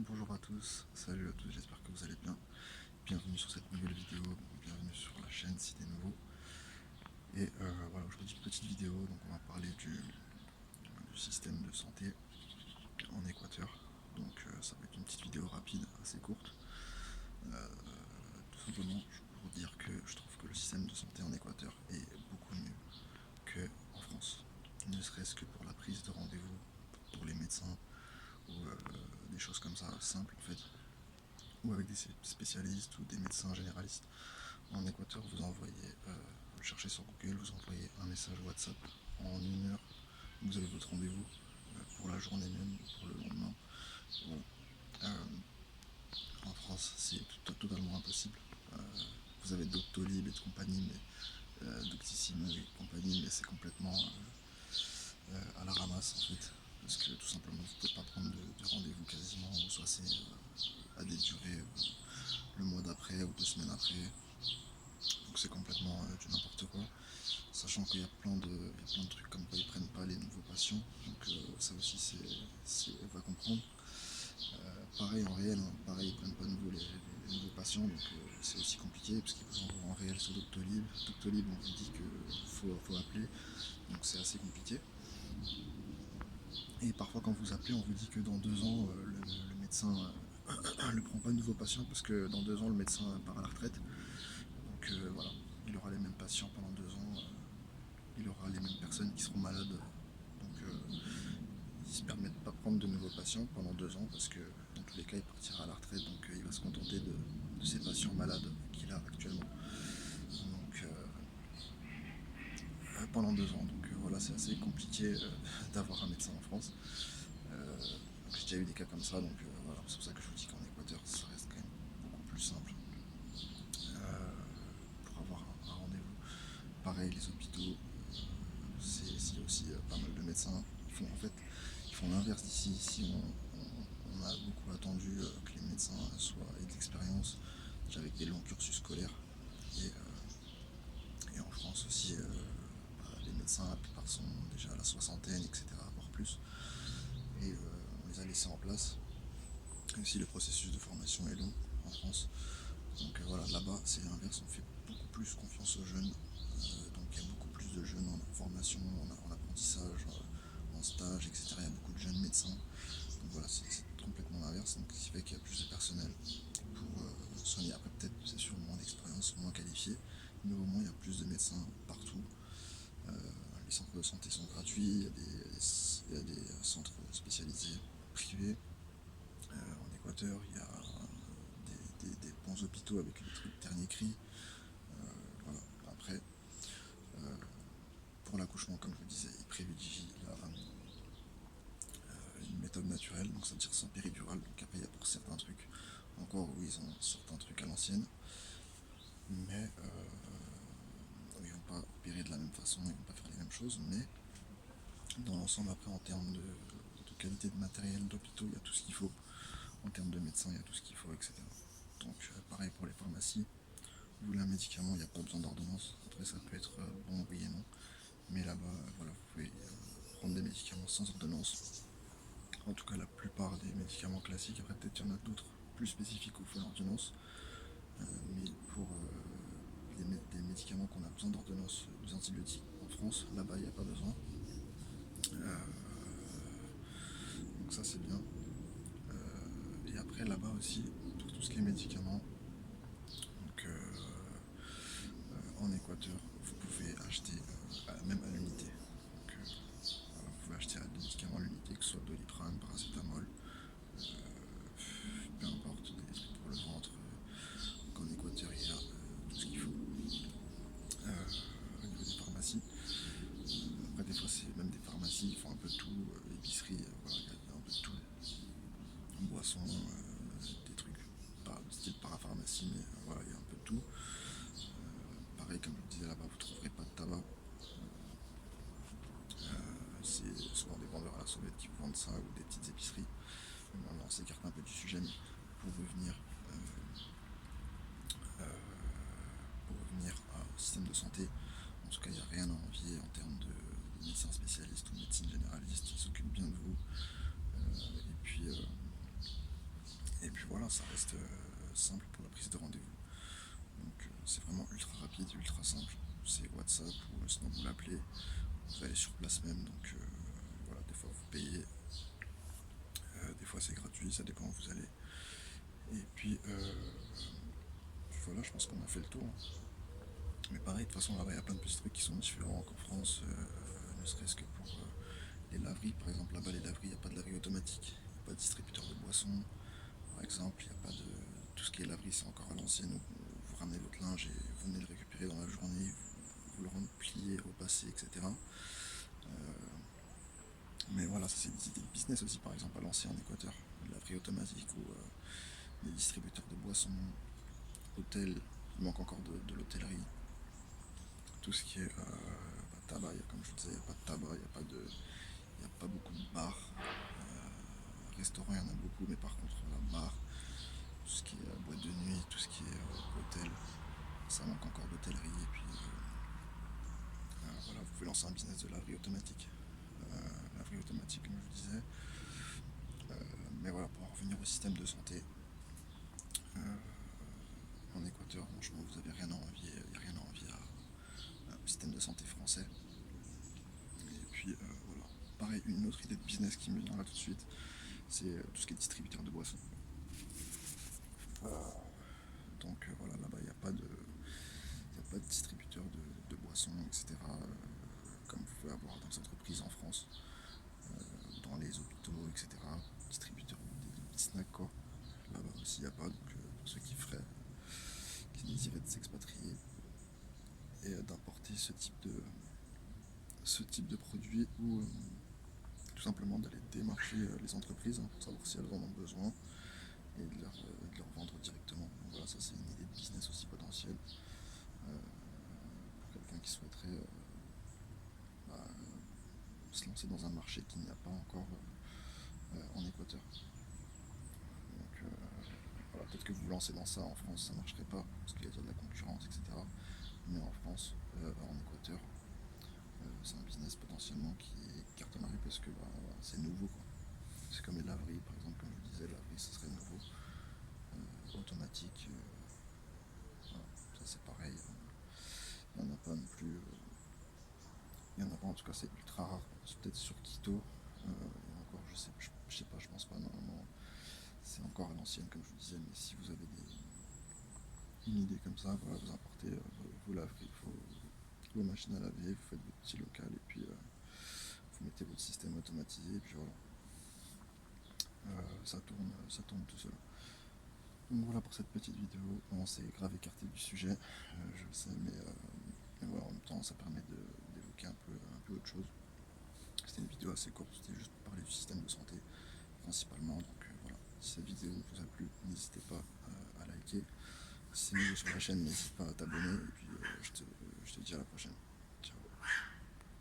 Bonjour à tous, salut à tous, j'espère que vous allez bien. Bienvenue sur cette nouvelle vidéo, bienvenue sur la chaîne si t'es nouveau. Et voilà, aujourd'hui petite vidéo, donc on va parler du système de santé en Équateur. Donc ça va être une petite vidéo rapide, assez courte. Tout simplement pour dire que je trouve que le système de santé en Équateur est beaucoup mieux qu'en France. Ne serait-ce que pour la prise de rendez-vous pour les médecins ou des choses comme ça, simples en fait, ou avec des spécialistes ou des médecins généralistes. En Équateur, vous le cherchez sur Google, vous envoyez un message WhatsApp en 1 heure, vous avez votre rendez-vous pour la journée même, pour le lendemain. Voilà. En France, c'est totalement impossible. Euh, vous avez Doctolib et compagnie, mais Doctissimo et compagnie, mais c'est complètement à la ramasse en fait. Parce que tout simplement, vous ne pouvez pas prendre de rendez-vous quasiment, ou soit c'est à des durées le mois d'après ou 2 semaines après. Donc c'est complètement du n'importe quoi. Sachant qu'il y a plein de trucs comme quoi ils prennent pas les nouveaux patients. Donc ça aussi va comprendre. Pareil en réel, hein, pareil ils prennent pas nouveau les nouveaux patients, donc c'est aussi compliqué parce qu'ils vous envoient en réel sur Doctolib. Doctolib on vous dit qu'il faut appeler, donc c'est assez compliqué. Et parfois quand vous appelez on vous dit que dans 2 ans le médecin ne prend pas de nouveaux patients parce que dans 2 ans le médecin part à la retraite. Donc voilà, il aura les mêmes patients pendant 2 ans, il aura les mêmes personnes qui seront malades. Donc il se permet de ne pas prendre de nouveaux patients pendant 2 ans parce que dans tous les cas il partira à la retraite, donc il va se contenter de ses patients malades qu'il a actuellement. Donc pendant 2 ans. Donc voilà, c'est assez compliqué d'avoir un médecin en France. Donc j'ai déjà eu des cas comme ça, donc voilà, c'est pour ça que je vous dis qu'en Équateur ça reste quand même beaucoup plus simple pour avoir un rendez-vous. Pareil, les hôpitaux, il y a aussi pas mal de médecins. Ils font l'inverse d'ici. Ici, on a beaucoup attendu que les médecins aient de l'expérience, déjà avec des longs cursus scolaires. Et, et en France aussi, les médecins, la plupart sont déjà à la soixantaine, etc., voire plus. Et on les a laissés en place. Et aussi, le processus de formation est long en France. Donc voilà, là-bas, c'est l'inverse. On fait beaucoup plus confiance aux jeunes. Donc il y a beaucoup plus de jeunes en formation, en apprentissage, en stage, etc. Il y a beaucoup de jeunes médecins. Donc voilà, c'est complètement l'inverse. Donc ce qui fait qu'il y a plus de personnel pour soigner. Après, peut-être, c'est sûr, moins d'expérience, moins qualifié, mais au moins il y a plus de médecins partout. Euh, les centres de santé sont gratuits, il y a des centres spécialisés privés. En Équateur, il y a des bons hôpitaux avec des trucs dernier cri. Voilà. Après, pour l'accouchement, comme je vous disais, ils privilégient une méthode naturelle, donc ça veut dire sans péridurale. Donc après, il y a pour certains trucs, encore où ils ont certains trucs à l'ancienne, mais ils vont pas opérer de la même façon, ils vont pas faire les mêmes choses, mais dans l'ensemble, après, en termes de qualité de matériel d'hôpitaux, il y a tout ce qu'il faut. En termes de médecins, il y a tout ce qu'il faut, etc. Donc pareil pour les pharmacies. Vous voulez un médicament, il n'y a pas besoin d'ordonnance. Après, ça peut être bon, oui et non. Mais là-bas, voilà, vous pouvez prendre des médicaments sans ordonnance. En tout cas, la plupart des médicaments classiques. Après, peut-être qu'il y en a d'autres plus spécifiques où il faut l'ordonnance. Mais pour des médicaments qu'on a besoin d'ordonnance, des antibiotiques en France, là-bas, il n'y a pas besoin. Donc ça, c'est bien. Et après, là-bas aussi, pour tout ce qui est médicaments, donc, en Équateur, vous pouvez acheter même à l'unité. Donc, voilà, vous pouvez acheter des médicaments à l'unité, que ce soit Doliprane, paracétamol, peu importe, des trucs pour le ventre. Donc en Équateur, il y a tout ce qu'il faut au niveau des pharmacies. Après, des fois, c'est même des pharmacies, ils font un peu de tout, épicerie, voilà, il y a un peu de tout. Boissons, des trucs, pas style parapharmacie, mais voilà, il y a un peu de tout. Pareil, comme je vous disais là-bas, vous ne trouverez pas de tabac. C'est souvent des vendeurs à la sauvette qui vous vendent ça ou des petites épiceries. Mais bon, on s'écarte un peu du sujet, mais pour revenir, pour revenir au système de santé, en tout cas, il n'y a rien à envier en termes de médecins spécialistes ou de médecine généraliste. Ils s'occupent bien de vous. Et puis, voilà, ça reste simple pour la prise de rendez-vous. Donc c'est vraiment ultra rapide, ultra simple. C'est WhatsApp ou sinon vous l'appelez, vous allez sur place même. Donc voilà, des fois vous payez, des fois c'est gratuit, ça dépend où vous allez. Et puis voilà, je pense qu'on a fait le tour, hein. Mais pareil, de toute façon là-bas il y a plein de petits trucs qui sont différents qu'en France, ne serait-ce que pour les laveries. Par exemple là-bas les laveries, il n'y a pas de laverie automatique, il n'y a pas de distributeur de boissons. Par exemple, il n'y a pas de. Tout ce qui est laverie, c'est encore à l'ancienne où vous ramenez votre linge et vous venez le récupérer dans la journée, vous le repliez, repassez, etc. Mais voilà, ça c'est des idées de business aussi, par exemple à lancer en Équateur, de laverie automatique ou des distributeurs de boissons, hôtels, il manque encore de l'hôtellerie, tout ce qui est tabac, comme je vous disais, il n'y a pas de tabac, il n'y a pas beaucoup de bars, restaurants il y en a beaucoup, mais par contre la bar, tout ce qui est boîte de nuit, tout ce qui est hôtel, ça manque encore d'hôtellerie. Et puis voilà, vous pouvez lancer un business de laverie automatique. Laverie automatique, comme je vous disais. Mais voilà, pour en revenir au système de santé, en Équateur, franchement, vous n'avez rien à envier. Il n'y a rien à envier au système de santé français. Et puis voilà. Pareil, une autre idée de business qui me vient là tout de suite, c'est tout ce qui est distributeur de boissons. Donc voilà, là-bas, il n'y a pas de. Il n'y a pas de distributeur de boissons, etc., comme vous pouvez avoir dans les entreprises en France, dans les hôpitaux, etc. Distributeurs des petits snacks, quoi. Là-bas aussi, il n'y a pas. Donc, pour ceux qui désiraient de s'expatrier et d'importer ce type de produit ou tout simplement d'aller démarcher les entreprises, hein, pour savoir si elles en ont besoin et de leur vendre directement. Donc voilà, ça c'est une idée de business aussi potentielle pour quelqu'un qui souhaiterait bah, se lancer dans un marché qu'il n'y a pas encore en Équateur. Donc voilà, peut-être que vous vous lancez dans ça en France, ça ne marcherait pas parce qu'il y a déjà de la concurrence, etc. Mais en France, en Équateur, c'est un business potentiellement qui cartonnerait parce que c'est nouveau, quoi. C'est comme les laveries, par exemple, comme je vous disais, la laverie, ce serait nouveau, automatique. Voilà, ça c'est pareil. Il n'y en a pas non plus. Il n'y en a pas, en tout cas, c'est ultra rare. C'est peut-être sur Quito. Et encore, je sais pas, je pense pas. Normalement, c'est encore à l'ancienne, comme je vous disais. Mais si vous avez une idée comme ça, voilà, vous importez vos laveries, vos machines à laver, vous faites votre petit local et puis vous mettez votre système automatisé et puis voilà, ça tourne tout seul. Donc voilà pour cette petite vidéo. On s'est grave écarté du sujet, je le sais, mais voilà, en même temps ça permet d'évoquer un peu autre chose. C'était une vidéo assez courte, c'était juste pour parler du système de santé principalement. Donc voilà, si cette vidéo vous a plu, n'hésitez pas à liker. Si c'est nouveau sur la chaîne, n'hésite pas à t'abonner et puis je te dis à la prochaine.